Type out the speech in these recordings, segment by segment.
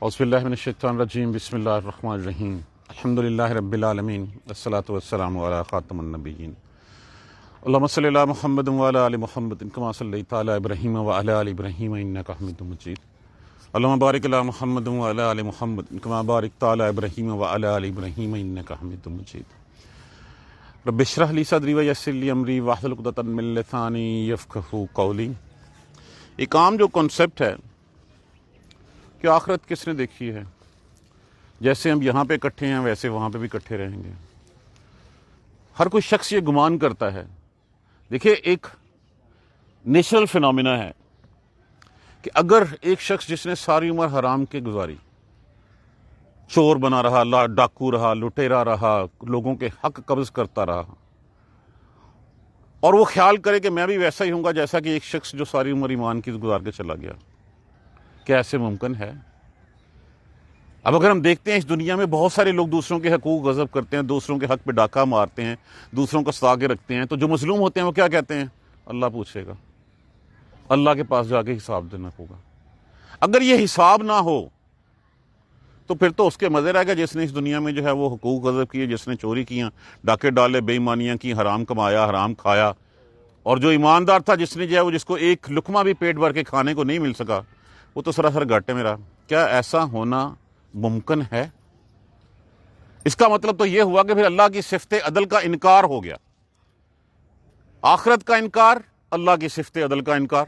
اعوذ باللہ من الشیطان الرجیم بسم اللہ الرحمن الرحیم الحمدللہ رب العالمین والصلاة والسلام علی خاتم النبیین اللہم صلی علی محمد وعلی آل محمد کما صلیت علی ابراہیم وعلی آل ابراہیم انک حمید مجید اللہم بارک علی محمد وعلی آل محمد کما بارکت علی ابراہیم وعلی آل ابراہیم انک حمید مجید رب اشرح لی صدری ویسر لی امری واحلل عقدۃ من لسانی یفقہوا قولی۔ ایک عام جو کنسپٹ ہے کہ آخرت کس نے دیکھی ہے، جیسے ہم یہاں پہ اکٹھے ہیں ویسے وہاں پہ بھی اکٹھے رہیں گے۔ ہر کوئی شخص یہ گمان کرتا ہے۔ دیکھیے، ایک نیچرل فینومینا ہے کہ اگر ایک شخص جس نے ساری عمر حرام کے گزاری، چور بنا رہا، ڈاکو رہا، لٹیرا رہا، لوگوں کے حق قبض کرتا رہا، اور وہ خیال کرے کہ میں بھی ویسا ہی ہوں گا جیسا کہ ایک شخص جو ساری عمر ایمان کی گزار کے چلا گیا، کیا ایسے ممکن ہے؟ اب اگر ہم دیکھتے ہیں اس دنیا میں بہت سارے لوگ دوسروں کے حقوق غصب کرتے ہیں، دوسروں کے حق پہ ڈاکہ مارتے ہیں، دوسروں کو ستا کے رکھتے ہیں، تو جو مظلوم ہوتے ہیں وہ کیا کہتے ہیں؟ اللہ پوچھے گا، اللہ کے پاس جا کے حساب دینا ہوگا۔ اگر یہ حساب نہ ہو تو پھر تو اس کے مزے رہے گا جس نے اس دنیا میں جو ہے وہ حقوق غصب کیے، جس نے چوری کیا، ڈاکے ڈالے، بے ایمانیاں کی، حرام کمایا، حرام کھایا، اور جو ایماندار تھا جس نے جو ہے وہ جس کو ایک لقمہ بھی پیٹ بھر کے کھانے کو نہیں مل سکا، وہ تو سراسر گھاٹے میں رہا۔ کیا ایسا ہونا ممکن ہے؟ اس کا مطلب تو یہ ہوا کہ پھر اللہ کی صفت عدل کا انکار ہو گیا، آخرت کا انکار، اللہ کی صفت عدل کا انکار،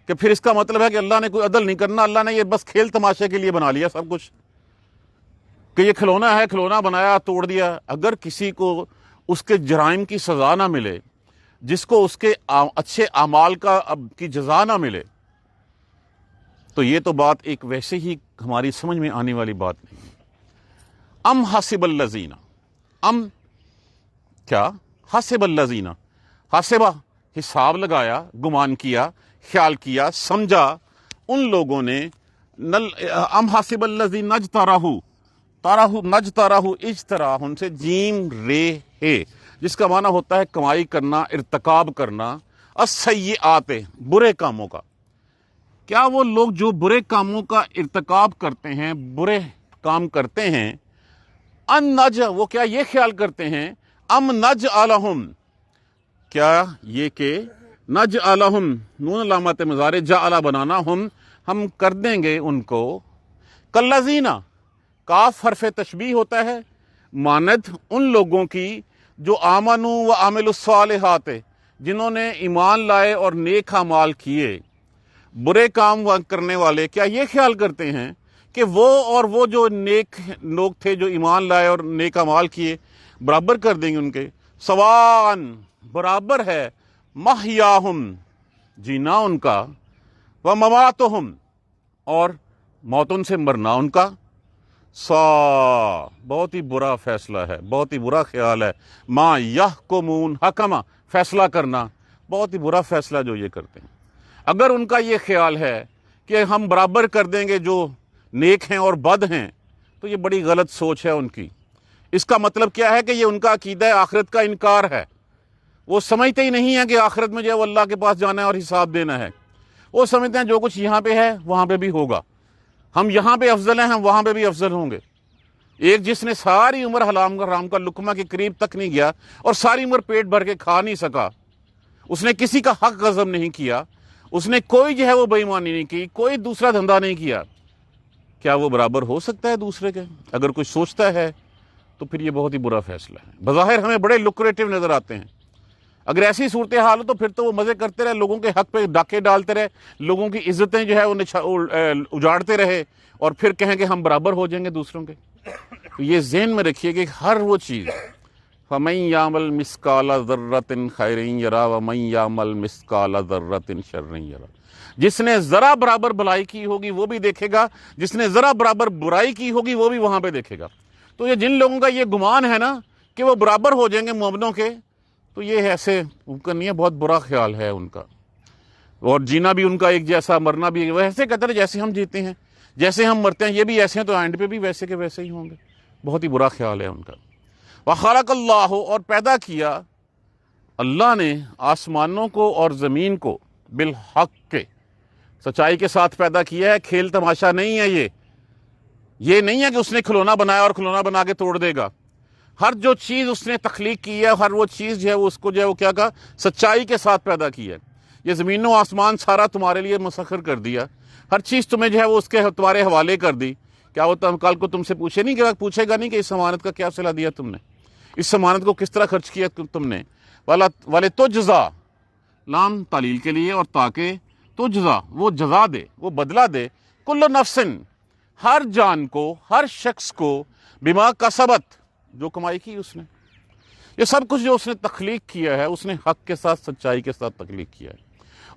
کہ پھر اس کا مطلب ہے کہ اللہ نے کوئی عدل نہیں کرنا، اللہ نے یہ بس کھیل تماشے کے لیے بنا لیا سب کچھ، کہ یہ کھلونا ہے، کھلونا بنایا، توڑ دیا۔ اگر کسی کو اس کے جرائم کی سزا نہ ملے، جس کو اس کے اچھے اعمال کی جزا نہ ملے، تو یہ تو بات ایک ویسے ہی ہماری سمجھ میں آنے والی بات نہیں۔ ام حسب الذین، ام کیا؟ حسب الذین، حسبہ حساب لگایا، گمان کیا، خیال کیا، سمجھا ان لوگوں نے، ام حسب الذین نجترہ اجتراہ سے جیم رے ہے، جس کا معنی ہوتا ہے کمائی کرنا، ارتکاب کرنا، السیئات برے کاموں کا۔ کیا وہ لوگ جو برے کاموں کا ارتکاب کرتے ہیں، برے کام کرتے ہیں، وہ کیا یہ خیال کرتے ہیں، ام نجعلہم، کیا یہ کہ نجعلہم، نون علامت مضارع جعل بنانا، ہم کر دیں گے ان کو، کالذین، کاف حرف تشبیہ ہوتا ہے، مانند ان لوگوں کی جو آمنوا وعملوا الصالحات، جنہوں نے ایمان لائے اور نیک اعمال کیے۔ برے کام کرنے والے کیا یہ خیال کرتے ہیں کہ وہ جو نیک لوگ تھے جو ایمان لائے اور نیک اعمال کیے، برابر کر دیں گے ان کے، سواءً برابر ہے، محیاہم جینا ان کا، ومماتہم اور موت ان سے مرنا ان کا، بہت ہی برا فیصلہ ہے، بہت ہی برا خیال ہے، ما یحکمون، حکمہ فیصلہ کرنا، بہت ہی برا فیصلہ جو یہ کرتے ہیں۔ اگر ان کا یہ خیال ہے کہ ہم برابر کر دیں گے جو نیک ہیں اور بد ہیں، تو یہ بڑی غلط سوچ ہے ان کی۔ اس کا مطلب کیا ہے کہ یہ ان کا عقیدہ آخرت کا انکار ہے۔ وہ سمجھتے ہی نہیں ہیں کہ آخرت میں جو ہے وہ اللہ کے پاس جانا ہے اور حساب دینا ہے۔ وہ سمجھتے ہیں جو کچھ یہاں پہ ہے وہاں پہ بھی ہوگا، ہم یہاں پہ افضل ہیں، ہم وہاں پہ بھی افضل ہوں گے۔ ایک جس نے ساری عمر حرام کا لقمہ کے قریب تک نہیں گیا اور ساری عمر پیٹ بھر کے کھا نہیں سکا، اس نے کسی کا حق غصب نہیں کیا، اس نے کوئی جو ہے وہ بے ایمانی نہیں کی، کوئی دوسرا دھندا نہیں کیا، کیا وہ برابر ہو سکتا ہے دوسرے کے؟ اگر کوئی سوچتا ہے تو پھر یہ بہت ہی برا فیصلہ ہے۔ بظاہر ہمیں بڑے لکریٹو نظر آتے ہیں، اگر ایسی صورتحال ہو تو پھر تو وہ مزے کرتے رہے، لوگوں کے حق پہ ڈاکے ڈالتے رہے، لوگوں کی عزتیں جو ہے انہیں اجاڑتے رہے، اور پھر کہیں کہ ہم برابر ہو جائیں گے دوسروں کے۔ تو یہ ذہن میں رکھیے کہ ہر وہ چیز، فَمَن يَعْمَلْ مِثْقَالَ ذَرَّةٍ خَيْرٍ يَرَهُ وَمَن يَعْمَلْ مِثْقَالَ ذَرَّةٍ شَرٍّ يَرَهُ، جس نے ذرا برابر بھلائی کی ہوگی وہ بھی دیکھے گا، جس نے ذرا برابر برائی کی ہوگی وہ بھی وہاں پہ دیکھے گا۔ تو یہ جن لوگوں کا یہ گمان ہے نا کہ وہ برابر ہو جائیں گے مومنوں کے، تو یہ ایسے ممکن نہیں ہے، بہت برا خیال ہے ان کا۔ اور جینا بھی ان کا ایک جیسا، مرنا بھی ویسے کہتے ہیں جیسے ہم جیتے ہیں، جیسے ہم مرتے ہیں یہ بھی ایسے ہیں، تو اینڈ پہ بھی ویسے کے ویسے ہی ہوں گے۔ بہت ہی برا خیال ہے ان کا۔ وَخَلَقَ اللَّهُ، اور پیدا کیا اللہ نے آسمانوں کو اور زمین کو، بالحق کے، سچائی کے ساتھ پیدا کیا ہے، کھیل تماشا نہیں ہے یہ۔ یہ نہیں ہے کہ اس نے کھلونا بنایا اور کھلونا بنا کے توڑ دے گا. ہر جو چیز اس نے تخلیق کی ہے، ہر وہ چیز جو ہے وہ اس کو جو ہے وہ کیا کہا، سچائی کے ساتھ پیدا کی ہے. یہ زمین و آسمان سارا تمہارے لیے مسخر کر دیا، ہر چیز تمہیں جو ہے وہ اس کے تمہارے حوالے کر دی. کیا وہ کل کو تم سے پوچھے نہیں کہ پوچھے گا نہیں کہ اس امانت کا کیا صلہ دیا تم نے، اس امانت کو کس طرح خرچ کیا تم نے. والے تو جزا، لام تعلیل کے لیے، اور تاکہ تو جزا، وہ جزا دے، وہ بدلہ دے، کل نفسن، ہر جان کو، ہر شخص کو، بما کسبت، جو کمائی کی اس نے. یہ سب کچھ جو اس نے تخلیق کیا ہے، اس نے حق کے ساتھ، سچائی کے ساتھ تخلیق کیا ہے،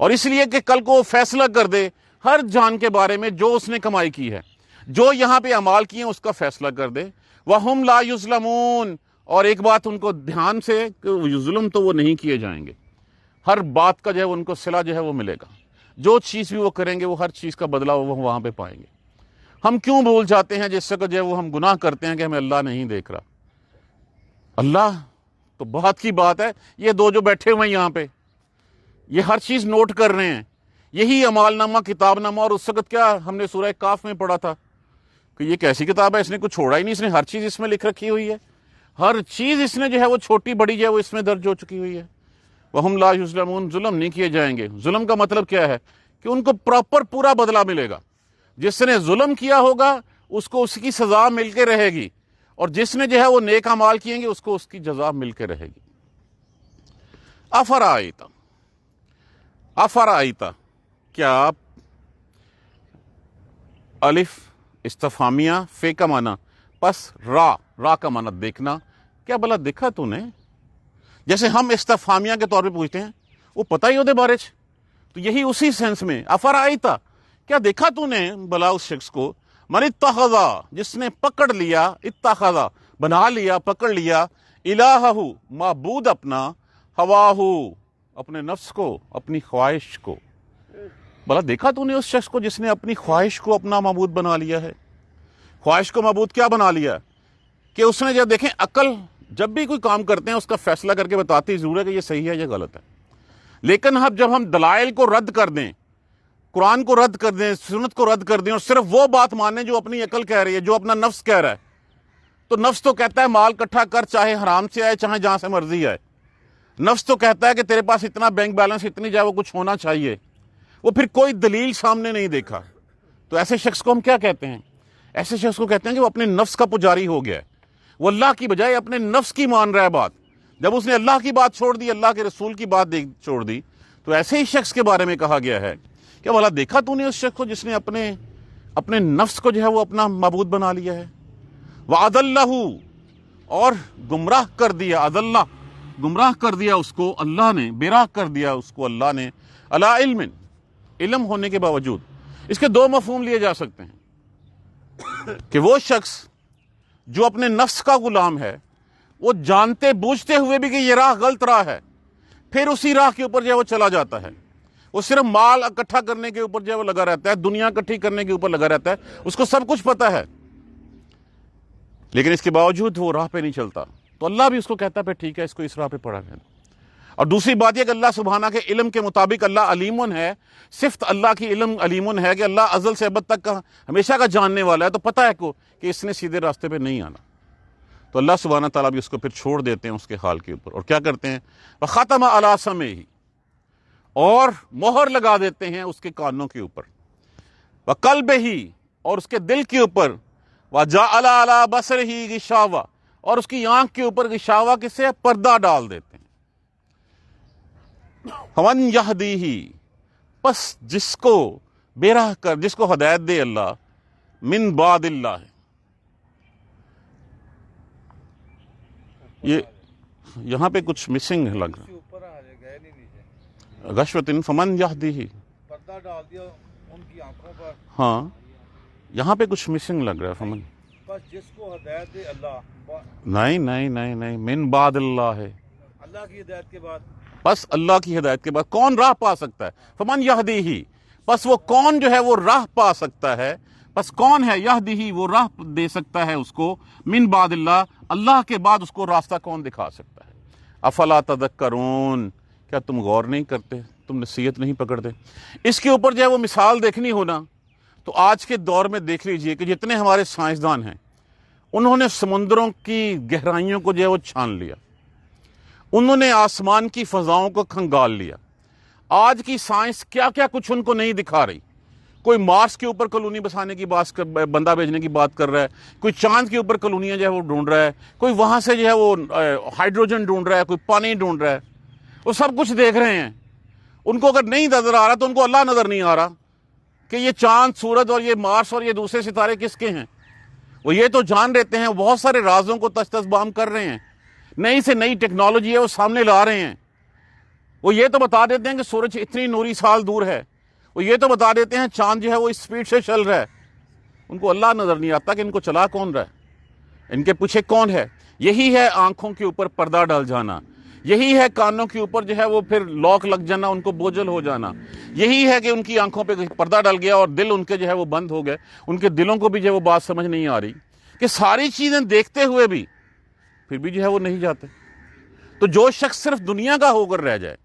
اور اس لیے کہ کل کو وہ فیصلہ کر دے ہر جان کے بارے میں جو اس نے کمائی کی ہے، جو یہاں پہ اعمال کیے ہیں اس کا فیصلہ کر دے. وَهُمْ لَا يُظْلَمُونَ، اور ایک بات ان کو دھیان سے کہ ظلم تو وہ نہیں کیے جائیں گے. ہر بات کا جو ہے ان کو صلہ جو ہے وہ ملے گا، جو چیز بھی وہ کریں گے وہ ہر چیز کا بدلہ وہ وہاں پہ پائیں گے. ہم کیوں بھول جاتے ہیں جس وقت جو ہے وہ ہم گناہ کرتے ہیں کہ ہمیں اللہ نہیں دیکھ رہا. اللہ تو بات کی بات ہے، یہ دو جو بیٹھے ہوئے ہیں یہاں پہ، یہ ہر چیز نوٹ کر رہے ہیں. یہی اعمال نامہ، کتاب نامہ. اور اس وقت کیا ہم نے سورہ کاف میں پڑھا تھا کہ یہ کیسی کتاب ہے، اس نے کچھ چھوڑا ہی نہیں، اس نے ہر چیز اس میں لکھ رکھی ہوئی ہے، ہر چیز اس نے جو ہے وہ چھوٹی بڑی جو ہے وہ اس میں درج ہو چکی ہوئی ہے. وَهُمْ لَا يُظْلَمُونَ، ظلم نہیں کیے جائیں گے. ظلم کا مطلب کیا ہے کہ ان کو پراپر پورا بدلہ ملے گا. جس نے ظلم کیا ہوگا اس کو اس کی سزا مل کے رہے گی، اور جس نے جو ہے وہ نیک اعمال کیے گے اس کو اس کی جزا مل کے رہے گی. افرائیتا، افرائیتا، کیا آپ، الف استفہامیہ، فے کا معنی، پس را کا معنی دیکھنا. کیا بلا دیکھا تو نے؟ جیسے ہم استفہامیہ کے طور پہ پوچھتے ہیں، وہ پتہ ہی ہوتے بارے چ، تو یہی اسی سینس میں افرائیتا، کیا دیکھا تو نے بلا اس شخص کو، من اتخذا، جس نے پکڑ لیا، اتخذا بنا لیا، پکڑ لیا، الہہ معبود اپنا، ہواہ اپنے نفس کو، اپنی خواہش کو. بلا دیکھا تو نے اس شخص کو جس نے اپنی خواہش کو اپنا معبود بنا لیا ہے. خواہش کو معبود کیا بنا لیا کہ اس نے جب دیکھیں عقل جب بھی کوئی کام کرتے ہیں اس کا فیصلہ کر کے بتاتی ضرور ہے کہ یہ صحیح ہے، یہ غلط ہے. لیکن جب ہم دلائل کو رد کر دیں، قرآن کو رد کر دیں، سنت کو رد کر دیں، اور صرف وہ بات مانیں جو اپنی عقل کہہ رہی ہے، جو اپنا نفس کہہ رہا ہے، تو نفس تو کہتا ہے مال اکٹھا کر، چاہے حرام سے آئے چاہے جہاں سے مرضی آئے. نفس تو کہتا ہے کہ تیرے پاس اتنا بینک بیلنس، اتنی جائے وہ کچھ ہونا چاہیے. وہ پھر کوئی دلیل سامنے نہیں دیکھا. تو ایسے شخص کو ہم کیا کہتے ہیں؟ ایسے شخص کو کہتے ہیں کہ وہ اپنے نفس کا پجاری ہو گیا ہے. وہ اللہ کی بجائے اپنے نفس کی مان رہا ہے بات. جب اس نے اللہ کی بات چھوڑ دی، اللہ کے رسول کی بات چھوڑ دی، تو ایسے ہی شخص کے بارے میں کہا گیا ہے کہ بھلا دیکھا تو نے اس شخص کو جس نے اپنے نفس کو جو ہے وہ اپنا معبود بنا لیا ہے. وَأَضَلَّهُ، اور گمراہ کر دیا، اضلّہ گمراہ کر دیا اس کو اللہ نے، بیراہ کر دیا اس کو اللہ نے، علی علم، علم ہونے کے باوجود. اس کے دو مفہوم لیے جا سکتے ہیں کہ وہ شخص جو اپنے نفس کا غلام ہے، وہ جانتے بوجھتے ہوئے بھی کہ یہ راہ غلط راہ ہے، پھر اسی راہ کے اوپر جو ہے وہ چلا جاتا ہے. وہ صرف مال اکٹھا کرنے کے اوپر جو ہے وہ لگا رہتا ہے، دنیا اکٹھی کرنے کے اوپر لگا رہتا ہے، اس کو سب کچھ پتا ہے، لیکن اس کے باوجود وہ راہ پہ نہیں چلتا. تو اللہ بھی اس کو کہتا ہے پھر ٹھیک ہے، اس کو اس راہ پہ پڑھا گیا. اور دوسری بات یہ کہ اللہ سبحانہ کے علم کے مطابق اللہ علیمن ہے، صفت اللہ کی علم علیمن ہے کہ اللہ ازل سے ابد تک کا ہمیشہ کا جاننے والا ہے. تو پتہ ہے کہ اس نے سیدھے راستے پہ نہیں آنا. تو اللہ سبحانہ تعالیٰ بھی اس کو پھر چھوڑ دیتے ہیں اس کے حال کے اوپر، اور کیا کرتے ہیں، وَخَتَمَ عَلَىٰ سَمْعِهِ، اور مہر لگا دیتے ہیں اس کے کانوں کے اوپر، وَقَلْبِهِ، اور اس کے دل کے اوپر، وَجَعَلَ عَلَىٰ بَصَرِهِ غِشَاوَةً، اور اس کی آنکھ کے اوپر غشاوہ کسے پردہ ڈال دیتے ہیں. فَمَنْ يَهْدِيهِ، پس جس کو بیراہ کر، جس کو ہدایت دے اللہ، من بعد اللہ، یہ یہاں پہ کچھ مسنگ لگ رہا، غشوۃ فمن یہدیہ، پردہ ڈال دیا ان کی آنکھوں پر. ہاں یہاں پہ کچھ مسنگ لگ رہا ہے. فمن، بس جس کو ہدایت دے اللہ، نہیں، من بعد اللہ ہے، اللہ کی ہدایت کے بعد. بس اللہ کی ہدایت کے بعد کون راہ پا سکتا ہے؟ فمن یہدیہ، بس وہ کون جو ہے وہ راہ پا سکتا ہے، بس کون ہے یہدیہ، وہ راہ دے سکتا ہے اس کو، من بعد اللہ، اللہ کے بعد اس کو راستہ کون دکھا سکتا ہے؟ افلا تذکرون، کیا تم غور نہیں کرتے، تم نصیحت نہیں پکڑتے؟ اس کے اوپر جو ہے وہ مثال دیکھنی ہونا تو آج کے دور میں دیکھ لیجئے کہ جتنے ہمارے سائنسدان ہیں انہوں نے سمندروں کی گہرائیوں کو جو ہے وہ چھان لیا، انہوں نے آسمان کی فضاؤں کو کھنگال لیا۔ آج کی سائنس کیا کیا کچھ ان کو نہیں دکھا رہی۔ کوئی مارس کے اوپر کالونی بسانے کی بندہ بھیجنے کی بات کر رہا ہے، کوئی چاند کے اوپر کالونیاں جو ہے وہ ڈھونڈ رہا ہے، کوئی وہاں سے جو ہے وہ ہائیڈروجن ڈھونڈ رہا ہے، کوئی پانی ڈھونڈ رہا ہے۔ وہ سب کچھ دیکھ رہے ہیں۔ ان کو اگر نہیں نظر آ رہا تو ان کو اللہ نظر نہیں آ رہا کہ یہ چاند، سورج اور یہ مارس اور یہ دوسرے ستارے کس کے ہیں۔ وہ یہ تو جان رہتے ہیں، بہت سارے رازوں کو تشخیص بام کر رہے ہیں، نئی سے نئی ٹیکنالوجی ہے وہ سامنے لا رہے ہیں۔ وہ یہ تو بتا دیتے ہیں کہ سورج اتنی نوری سال دور ہے، وہ یہ تو بتا دیتے ہیں چاند جو ہے وہ اس سپیڈ سے چل رہا ہے۔ ان کو اللہ نظر نہیں آتا کہ ان کو چلا کون رہا ہے، ان کے پیچھے کون ہے۔ یہی ہے آنکھوں کے اوپر پردہ ڈال جانا، یہی ہے کانوں کے اوپر جو ہے وہ پھر لاک لگ جانا، ان کو بوجھل ہو جانا، یہی ہے کہ ان کی آنکھوں پہ پردہ ڈل گیا اور دل ان کے جو ہے وہ بند ہو گئے۔ ان کے دلوں کو بھی جو ہے وہ بات سمجھ نہیں آ رہی کہ ساری چیزیں دیکھتے ہوئے بھی پھر بھی جو ہے وہ نہیں جاتے۔ تو جو شخص صرف دنیا کا ہو کر رہ جائے،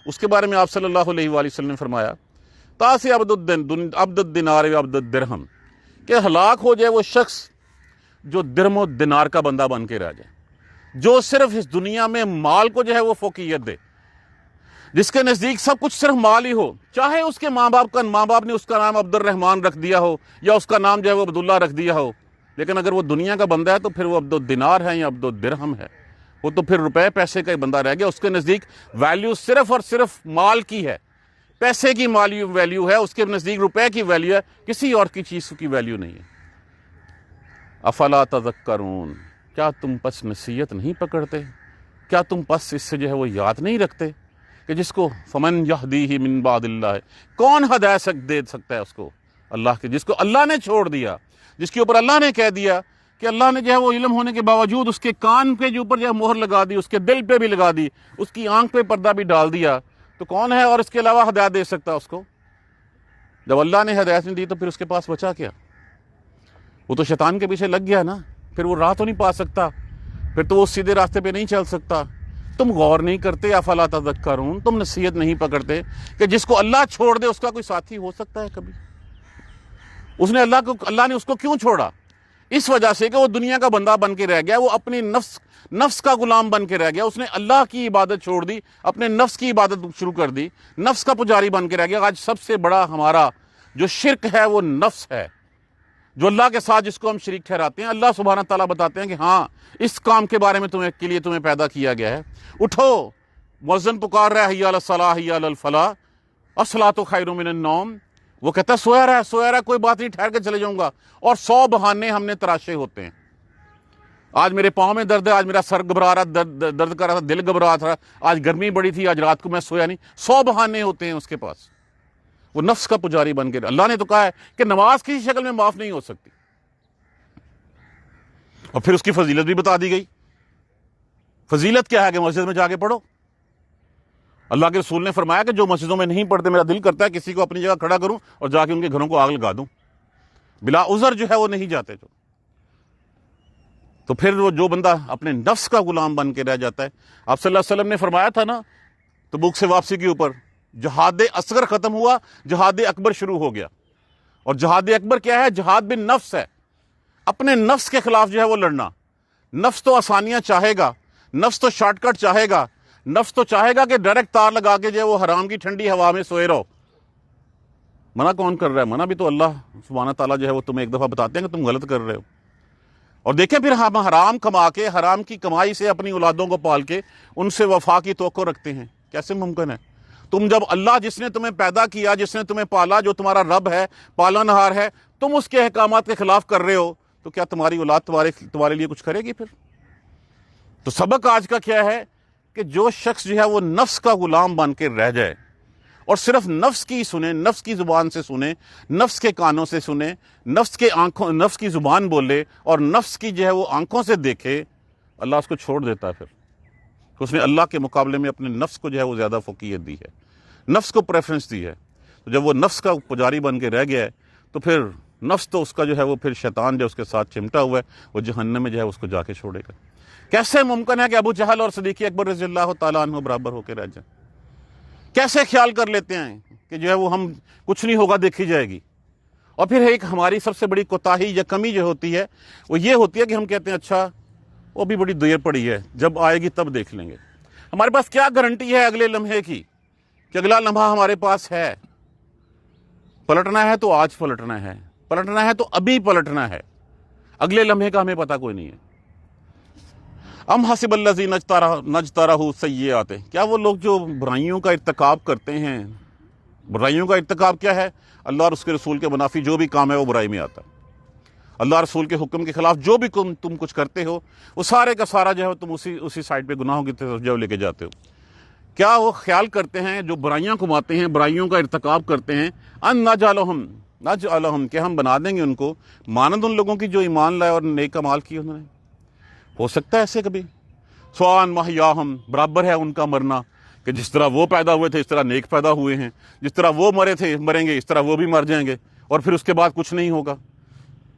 اس کے بارے میں آپ صلی اللہ علیہ وآلہ وسلم نے فرمایا تاسی عبد الدینار و عبد الدرہم، کہ ہلاک ہو جائے وہ شخص جو درہم و دینار کا بندہ بن کے رہ جائے، جو صرف اس دنیا میں مال کو جو ہے وہ فوقیت دے، جس کے نزدیک سب کچھ صرف مال ہی ہو، چاہے اس کے ماں باپ نے اس کا نام عبد الرحمن رکھ دیا ہو یا اس کا نام جو ہے وہ عبداللہ رکھ دیا ہو، لیکن اگر وہ دنیا کا بندہ ہے تو پھر وہ عبد الدینار ہے یا عبد الدرہم ہے، وہ تو پھر روپے پیسے کا ہی بندہ رہ گیا۔ اس کے نزدیک ویلیو صرف اور صرف مال کی ہے، پیسے کی ویلیو ہے، اس کے نزدیک روپے کی ویلیو ہے، کسی اور کی چیز کی ویلیو نہیں ہے۔ افلا تذکرون، کیا تم پس نصیحت نہیں پکڑتے؟ کیا تم پس اس سے جو ہے وہ یاد نہیں رکھتے کہ جس کو فمن یہدیہ من بعد اللہ، کون ہدایت دے سکتا ہے اس کو اللہ کے، جس کو اللہ نے چھوڑ دیا، جس کے اوپر اللہ نے کہہ دیا کہ اللہ نے جو ہے وہ علم ہونے کے باوجود اس کے کان پہ جو اوپر جو ہے مہر لگا دی، اس کے دل پہ بھی لگا دی، اس کی آنکھ پہ پردہ بھی ڈال دیا، تو کون ہے اور اس کے علاوہ ہدایت دے سکتا اس کو؟ جب اللہ نے ہدایت نہیں دی تو پھر اس کے پاس بچا کیا؟ وہ تو شیطان کے پیچھے لگ گیا نا، پھر وہ راہ تو نہیں پا سکتا، پھر تو وہ سیدھے راستے پہ نہیں چل سکتا۔ تم غور نہیں کرتے، افلا تذکرون، تم نصیحت نہیں پکڑتے کہ جس کو اللہ چھوڑ دے اس کا کوئی ساتھی ہو سکتا ہے کبھی؟ اللہ نے اس کو کیوں چھوڑا؟ اس وجہ سے کہ وہ دنیا کا بندہ بن کے رہ گیا، وہ اپنی نفس کا غلام بن کے رہ گیا، اس نے اللہ کی عبادت چھوڑ دی، اپنے نفس کی عبادت شروع کر دی، نفس کا پجاری بن کے رہ گیا۔ آج سب سے بڑا ہمارا جو شرک ہے وہ نفس ہے، جو اللہ کے ساتھ جس کو ہم شریک ٹھہراتے ہیں۔ اللہ سبحانہ تعالیٰ بتاتے ہیں کہ ہاں اس کام کے بارے میں تمہیں پیدا کیا گیا ہے، اٹھو، مؤذن پکار رہا ہے، حی علی الصلاۃ حی علی الفلاح، الصلاۃ خیر من النوم، وہ کہتا ہے سویا رہا، کوئی بات نہیں، ٹھہر کے چلے جاؤں گا، اور 100 بہانے ہم نے تراشے ہوتے ہیں۔ آج میرے پاؤں میں درد ہے، آج میرا سر گھبرا رہا، درد کر رہا تھا، دل گھبرا رہا، آج گرمی بڑی تھی، آج رات کو میں سویا نہیں، 100 بہانے ہوتے ہیں اس کے پاس۔ وہ نفس کا پجاری بن کے، اللہ نے تو کہا ہے کہ نماز کسی شکل میں معاف نہیں ہو سکتی، اور پھر اس کی فضیلت بھی بتا دی گئی۔ فضیلت کیا ہے کہ مسجد میں جا کے پڑھو۔ اللہ کے رسول نے فرمایا کہ جو مسجدوں میں نہیں پڑھتے، میرا دل کرتا ہے کسی کو اپنی جگہ کھڑا کروں اور جا کے ان کے گھروں کو آگ لگا دوں، بلا عذر جو ہے وہ نہیں جاتے۔ تو پھر وہ جو بندہ اپنے نفس کا غلام بن کے رہ جاتا ہے، آپ صلی اللہ علیہ وسلم نے فرمایا تھا نا تبوک سے واپسی کے اوپر، جہاد اصغر ختم ہوا، جہاد اکبر شروع ہو گیا۔ اور جہاد اکبر کیا ہے؟ جہاد بن نفس ہے، اپنے نفس کے خلاف جو ہے وہ لڑنا۔ نفس تو آسانیاں چاہے گا، نفس تو شارٹ کٹ چاہے گا، نفس تو چاہے گا کہ ڈائریکٹ تار لگا کے جو ہے وہ حرام کی ٹھنڈی ہوا میں سوئے رہو۔ منع کون کر رہا ہے؟ منع بھی تو اللہ سبحانہ تعالیٰ جو ہے وہ تمہیں ایک دفعہ بتاتے ہیں کہ تم غلط کر رہے ہو۔ اور دیکھیں پھر ہم حرام کما کے، حرام کی کمائی سے اپنی اولادوں کو پال کے ان سے وفا کی توقع رکھتے ہیں، کیسے ممکن ہے؟ تم جب اللہ جس نے تمہیں پیدا کیا، جس نے تمہیں پالا، جو تمہارا رب ہے، پالنہار ہے، تم اس کے احکامات کے خلاف کر رہے ہو، تو کیا تمہاری اولاد تمہارے لیے کچھ کرے گی پھر؟ تو سبق آج کا کیا ہے کہ جو شخص جو ہے وہ نفس کا غلام بن کے رہ جائے اور صرف نفس کی سنے، نفس کی زبان سے سنے، نفس کے کانوں سے سنے، نفس کی زبان بولے اور نفس کی جو ہے وہ آنکھوں سے دیکھے، اللہ اس کو چھوڑ دیتا ہے۔ پھر تو اس نے اللہ کے مقابلے میں اپنے نفس کو جو ہے وہ زیادہ فوقیت دی ہے، نفس کو پریفرنس دی ہے۔ تو جب وہ نفس کا پجاری بن کے رہ گیا ہے تو پھر نفس تو اس کا جو ہے وہ پھر شیطان جو اس کے ساتھ چمٹا ہوا ہے، وہ جہنم میں جو ہے اس کو جا کے چھوڑے گا۔ کیسے ممکن ہے کہ ابو جہل اور صدیق اکبر رضی اللہ تعالیٰ عنہ برابر ہو کے رہ جائیں؟ کیسے خیال کر لیتے ہیں کہ جو ہے وہ ہم کچھ نہیں ہوگا، دیکھی جائے گی، اور پھر ایک ہماری سب سے بڑی کوتاہی یا کمی جو ہوتی ہے وہ یہ ہوتی ہے کہ ہم کہتے ہیں اچھا وہ بھی بڑی دیر پڑی ہے، جب آئے گی تب دیکھ لیں گے۔ ہمارے پاس کیا گارنٹی ہے اگلے لمحے کی کہ اگلا لمحہ ہمارے پاس ہے؟ پلٹنا ہے تو آج پلٹنا ہے، پلٹنا ہے تو ابھی پلٹنا ہے، اگلے لمحے کا ہمیں پتہ کوئی نہیں ہے۔ ام حسب الذین اجترحوا السیئات، کیا وہ لوگ جو برائیوں کا ارتکاب کرتے ہیں، برائیوں کا ارتکاب کیا ہے؟ اللہ اور اس کے رسول کے منافی جو بھی کام ہے وہ برائی میں آتا ہے۔ اللہ رسول کے حکم کے خلاف جو بھی تم کچھ کرتے ہو وہ سارے کا سارا جو ہے تم اسی سائڈ پہ گناہوں کی طرف جو لے کے جاتے ہو۔ کیا وہ خیال کرتے ہیں جو برائیاں کماتے ہیں، برائیوں کا ارتکاب کرتے ہیں، ان نجعلہم کہ ہم بنا دیں گے ان کو مانند ان لوگوں کی جو ایمان لائے اور نیک اعمال کیے انہوں نے؟ ہو سکتا ہے ایسے کبھی؟ سوان محیاہم، برابر ہے ان کا مرنا کہ جس طرح وہ پیدا ہوئے تھے اس طرح نیک پیدا ہوئے ہیں، جس طرح وہ مریں گے اس طرح وہ بھی مر جائیں گے، اور پھر اس کے بعد کچھ نہیں ہوگا۔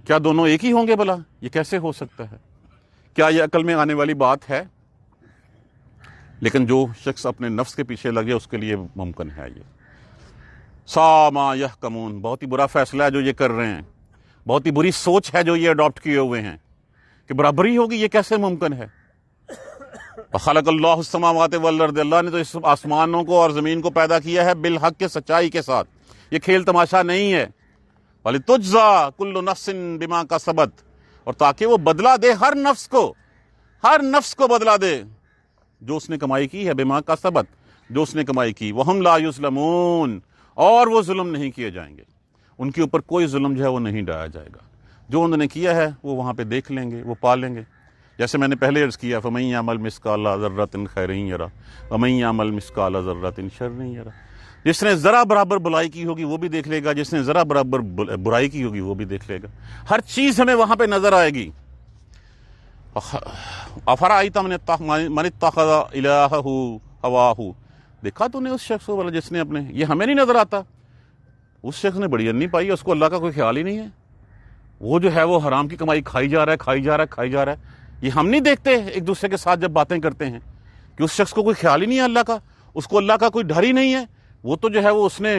کیا دونوں ایک ہی ہوں گے بھلا؟ یہ کیسے ہو سکتا ہے؟ کیا یہ عقل میں آنے والی بات ہے؟ لیکن جو شخص اپنے نفس کے پیچھے لگے اس کے لیے ممکن ہے یہ۔ سا ما یحکمون، بہت ہی برا فیصلہ ہے جو یہ کر رہے ہیں، بہت ہی بری سوچ ہے جو یہ اڈاپٹ کیے ہوئے ہیں کہ برابری ہوگی، یہ کیسے ممکن ہے؟ خلق اللہ السماوات والارض، اللہ نے تو اس آسمانوں کو اور زمین کو پیدا کیا ہے بالحق کے، سچائی کے ساتھ، یہ کھیل تماشا نہیں ہے۔ وَلِتُجْزَىٰ كُلُّ نَفْسٍ بِمَا كَسَبَتْ، اور تاکہ وہ بدلہ دے ہر نفس کو بدلہ دے جو اس نے کمائی کی ہے، بِمَا كَسَبَتْ، جو اس نے کمائی کی، وَهُمْ لَا يُظْلَمُونَ، اور وہ ظلم نہیں کیے جائیں گے، ان کے اوپر کوئی ظلم جو ہے وہ نہیں ڈایا جائے گا، جو انہوں نے کیا ہے وہ وہاں پہ دیکھ لیں گے، وہ پا لیں گے۔ جیسے میں نے پہلے عرض کیا فَمَن يَعْمَلْ مِثْقَالَ ذَرَّةٍ خَيْرًا يَرَهُ وَمَن يَعْمَلْ مِثْقَالَ ذَرَّةٍ شَرًّا يَرَهُ، جس نے ذرا برابر بلائی کی ہوگی وہ بھی دیکھ لے گا، جس نے ذرا برابر برائی کی ہوگی وہ بھی دیکھ لے گا، ہر چیز ہمیں وہاں پہ نظر آئے گی۔ افرأیت من اتخذ الہہ ہواہ، دیکھا تو نے اس شخص کو جس نے اپنے، یہ ہمیں نہیں نظر آتا، اس شخص نے بڑی انی پائی ہے، اس کو اللہ کا کوئی خیال ہی نہیں ہے، وہ جو ہے وہ حرام کی کمائی کھائی جا رہا ہے۔ یہ ہم نہیں دیکھتے ایک دوسرے کے ساتھ جب باتیں کرتے ہیں کہ اس شخص کو کوئی خیال ہی نہیں ہے اللہ کا، اس کو اللہ کا کوئی ڈر ہی نہیں ہے، وہ تو جو ہے وہ اس نے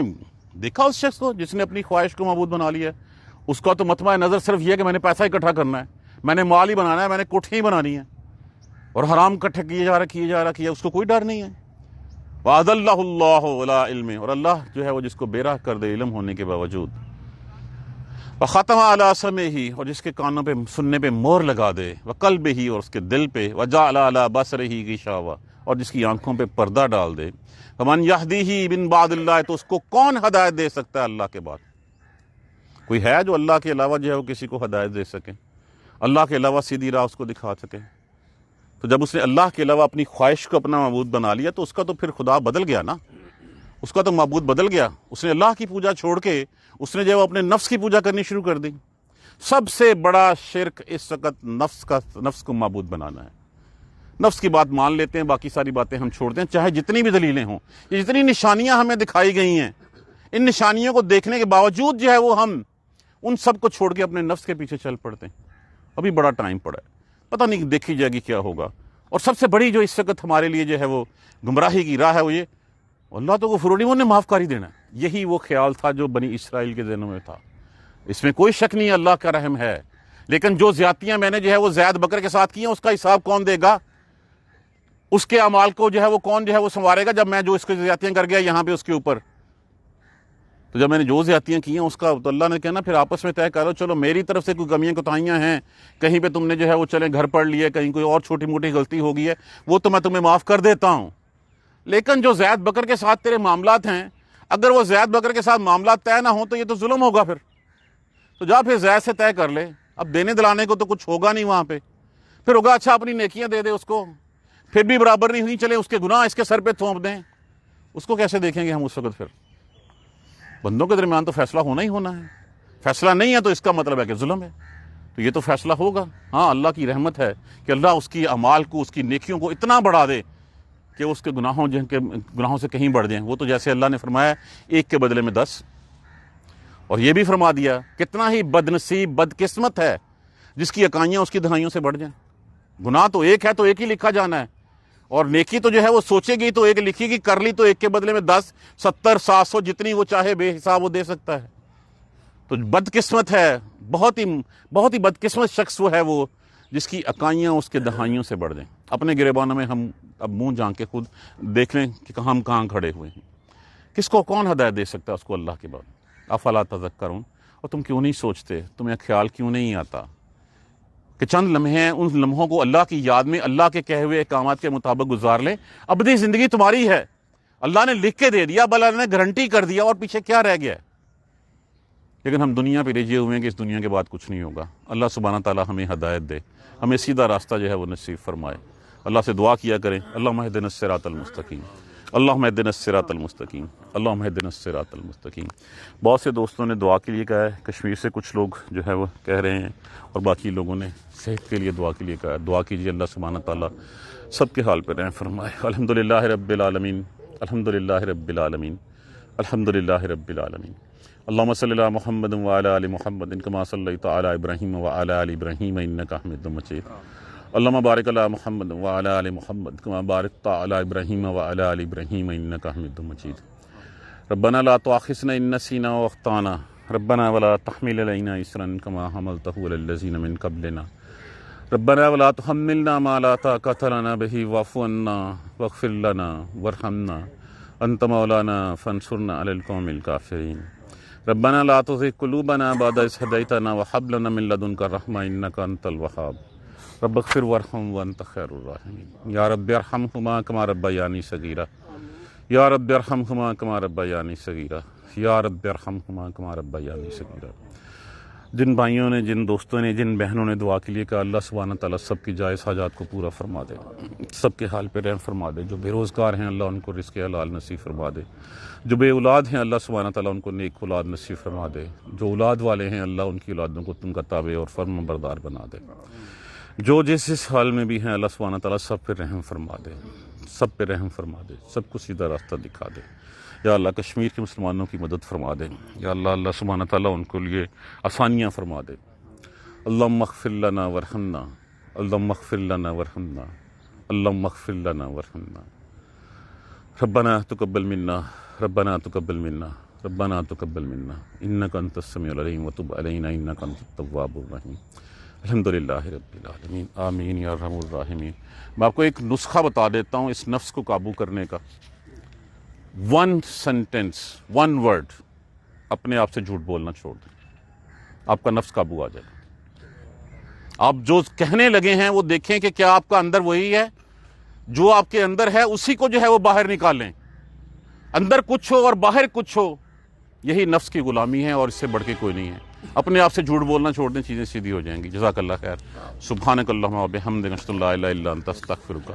دیکھا اس شخص کو جس نے اپنی خواہش کو معبود بنا لیا ہے، اس کا تو مطمع نظر صرف یہ کہ میں نے پیسہ اکٹھا کرنا ہے، میں نے مال ہی بنانا ہے، میں نے کوٹھی ہی بنانی ہے، اور حرام اکٹھے کیے جا رہا اس کو کوئی ڈر نہیں ہے۔ وَأَضَلَّهُ اللَّهُ عَلَىٰ عِلْمٍ، اور اللہ جو ہے وہ جس کو بے راہ کر دے علم ہونے کے باوجود۔ وَخَتَمَ عَلَىٰ سَمْعِهِ، اور جس کے کانوں پہ سننے پہ مہر لگا دے، وَقَلْبِهِ، اور اس کے دل پہ، وَجَعَلَ عَلَىٰ بَصَرِهِ غِشَاوَةً، اور جس کی آنکھوں پہ پردہ ڈال دے۔ فَمَن يَهْدِيهِ مِن بَعْدِ اللَّهِ، تو اس کو کون ہدایت دے سکتا ہے اللہ کے بعد؟ کوئی ہے جو اللہ کے علاوہ جو ہے وہ کسی کو ہدایت دے سکے، اللہ کے علاوہ سیدھی راہ اس کو دکھا سکے؟ تو جب اس نے اللہ کے علاوہ اپنی خواہش کو اپنا معبود بنا لیا تو اس کا تو پھر خدا بدل گیا نا، اس کا تو معبود بدل گیا، اس نے اللہ کی پوجا چھوڑ کے اس نے جو اپنے نفس کی پوجا کرنی شروع کر دی۔ سب سے بڑا شرک اس وقت نفس کو معبود بنانا ہے۔ نفس کی بات مان لیتے ہیں، باقی ساری باتیں ہم چھوڑ دیں، چاہے جتنی بھی دلیلیں ہوں، یہ جتنی نشانیاں ہمیں دکھائی گئی ہیں، ان نشانیوں کو دیکھنے کے باوجود جو ہے وہ ہم ان سب کو چھوڑ کے اپنے نفس کے پیچھے چل پڑتے ہیں۔ ابھی بڑا ٹائم پڑا ہے، پتہ نہیں دیکھی جائے گی کیا ہوگا۔ اور سب سے بڑی جو اس وقت ہمارے لیے جو ہے وہ گمراہی کی راہ ہے وہ یہ، اللہ تو غفور رحیم، نے معاف کر ہی دینا۔ یہی وہ خیال تھا جو بنی اسرائیل کے ذہنوں میں تھا، اس میں کوئی شک نہیں ہے اللہ کا رحم ہے، لیکن جو زیادتیاں میں نے جو ہے وہ زید بکر کے ساتھ کی ہیں اس کا حساب کون دے گا؟ اس کے اعمال کو جو ہے وہ کون جو ہے وہ سنوارے گا؟ جب میں جو اس کو زیادتیاں کر گیا یہاں پہ اس کے اوپر، تو جب میں نے جو زیادتیاں کی ہیں اس کا تو اللہ نے کہنا پھر آپس میں طے کرو، چلو میری طرف سے کوئی کمیاں کوتاہیاں ہیں، کہیں پہ تم نے جو ہے وہ چلے گھر پڑھ لیے، کہیں کوئی اور چھوٹی موٹی غلطی ہو گئی ہے، وہ تو میں تمہیں معاف کر دیتا ہوں، لیکن جو زید بکر کے ساتھ تیرے معاملات ہیں، اگر وہ زید بکر کے ساتھ معاملات طے نہ ہوں تو یہ تو ظلم ہوگا، تو جا پھر زید سے طے کر لے۔ اب دینے دلانے کو تو کچھ ہوگا نہیں وہاں پہ، پھر ہوگا اچھا اپنی نیکیاں دے دے اس کو، پھر بھی برابر نہیں ہوئی، چلے اس کے گناہ اس کے سر پہ تھوپ دیں، اس کو کیسے دیکھیں گے ہم اس وقت؟ پھر بندوں کے درمیان تو فیصلہ ہونا ہی ہونا ہے، فیصلہ نہیں ہے تو اس کا مطلب ہے کہ ظلم ہے، تو یہ تو فیصلہ ہوگا۔ ہاں اللہ کی رحمت ہے کہ اللہ اس کی اعمال کو، اس کی نیکیوں کو اتنا بڑھا دے کہ اس کے گناہوں سے کہیں بڑھ جائیں، وہ تو جیسے اللہ نے فرمایا ایک کے بدلے میں 10، اور یہ بھی فرما دیا کتنا ہی بد نصیب بد قسمت ہے جس کی اکائیاں اس کی دہائیوں سے بڑھ جائیں۔ گناہ تو ایک ہے تو ایک ہی لکھا جانا ہے، اور نیکی تو جو ہے وہ سوچے گی تو ایک لکھی گی، کر لی تو ایک کے بدلے میں 10 70 700 جتنی وہ چاہے بے حساب وہ دے سکتا ہے۔ تو بدقسمت ہے، بہت ہی بدقسمت شخص وہ ہے وہ جس کی اکائیاں اس کے دہائیوں سے بڑھ جائیں۔ اپنے گریبانوں میں ہم اب منہ جھانک کے خود دیکھ لیں کہ ہم کہاں کھڑے ہوئے ہیں۔ کس کو کون ہدایت دے سکتا ہے اس کو اللہ کے بعد؟ افلا تذکرون، اور تم کیوں نہیں سوچتے، تمہیں خیال کیوں نہیں آتا کہ چند لمحے ہیں، ان لمحوں کو اللہ کی یاد میں اللہ کے کہے ہوئے احکامات کے مطابق گزار لیں۔ ابدی زندگی تمہاری ہے، اللہ نے لکھ کے دے دیا، بل اللہ نے گارنٹی کر دیا، اور پیچھے کیا رہ گیا ہے؟ لیکن ہم دنیا پہ رجے ہوئے ہیں کہ اس دنیا کے بعد کچھ نہیں ہوگا۔ اللہ سبحانہ تعالیٰ ہمیں ہدایت دے، ہمیں سیدھا راستہ جو ہے وہ نصیب فرمائے۔ اللہ سے دعا کیا کریں، اللہم اہدنا الصراط المستقیم، اللہم اہدنا الصراط المستقیم، اللہم اہدنا الصراط المستقیم۔ بہت سے دوستوں نے دعا کے لیے کہا ہے، کشمیر سے کچھ لوگ جو ہے وہ کہہ رہے ہیں، اور باقی لوگوں نے صحت کے لیے دعا کے لیے کہا ہے۔ دعا کیجیے، اللہ سبحانہ تعالیٰ سب کے حال پہ رحم فرمائے۔ الحمدللہ رب العالمین، الحمدللہ رب العالمین، الحمدللہ رب العالمین۔ اللہم صلی علی محمد وعلی آل محمد کما صلیت علی ابراہیم وعلی آل ابراہیم انک حمید مجید۔ اللہم بارک علی محمد وعلی آل محمد کما بارکت علی ابراہیم وعلی آل ابراہیم انک حمید مجید۔ ربنا لا تؤاخذنا ان نسینا واخطانا ربنا ولا تحمل علینا اصرا کما حملته علی الذین من قبلنا ربنا ولا تحملنا ما لا طاقة لنا به واعف عنا واغفر لنا وارحمنا انت مولانا فانصرنا علی القوم الکافرین۔ ربنا لا تزغ قلوبنا بعد إذ هديتنا وهب لنا من لدنك رحمة إنك أنت الوهاب رب اغفر وارحم وأنت خير الراحمين يا رب ارحمهما كما ربياني صغيرا يا رب ارحمهما كما ربياني صغيرا يا رب ارحمهما كما ربياني صغيرا۔ جن بھائیوں نے، جن دوستوں نے، جن بہنوں نے دعا کے لیے کہا، اللہ سبحانہ تعالیٰ سب کی جائز حاجات کو پورا فرما دے، سب کے حال پہ رحم فرما دے۔ جو بے روزگار ہیں اللہ ان کو رزق حلال نصیب فرما دے، جو بے اولاد ہیں اللہ سبحانہ تعالیٰ ان کو نیک اولاد نصیب فرما دے، جو اولاد والے ہیں اللہ ان کی اولادوں کو تم کا تابع اور فرما بردار بنا دے۔ جو جس حال میں بھی ہیں اللہ سبحانہ تعالیٰ سب پہ رحم فرما دے، سب پہ رحم فرما دے، سب کو سیدھا راستہ دکھا دے۔ یا اللہ کشمیر کے مسلمانوں کی مدد فرما دے، یا اللہ سبحانہ تعالیٰ ان کو لیے آسانیاں فرما دے۔ اللہم اغفر لنا ورحمنا، اللہم اغفر لنا ورحمنا، اللہم اغفر لنا ورحمنا۔ ربنا تقبل منا، ربنا تقبل منا، ربنا تقبل منا انک انت السمیع العلیم وتب علینا انک انت التواب الرحیم۔ الحمدللہ رب العالمین، آمین یا ارحم الراحمین۔ میں آپ کو ایک نسخہ بتا دیتا ہوں اس نفس کو قابو کرنے کا۔ 1 سینٹنس، 1 ورڈ، اپنے آپ سے جھوٹ بولنا چھوڑ دیں، آپ کا نفس قابو آ جائے گا۔ آپ جو کہنے لگے ہیں وہ دیکھیں کہ کیا آپ کا اندر وہی ہے، جو آپ کے اندر ہے اسی کو جو ہے وہ باہر نکالیں۔ اندر کچھ ہو اور باہر کچھ ہو، یہی نفس کی غلامی ہے اور اس سے بڑھ کے کوئی نہیں ہے۔ اپنے آپ سے جھوٹ بولنا چھوڑ دیں، چیزیں سیدھی ہو جائیں گی۔ جزاک اللہ خیر۔ سبحانک اللہم و بحمدک اشہد ان لا الہ الا انت استغفرک۔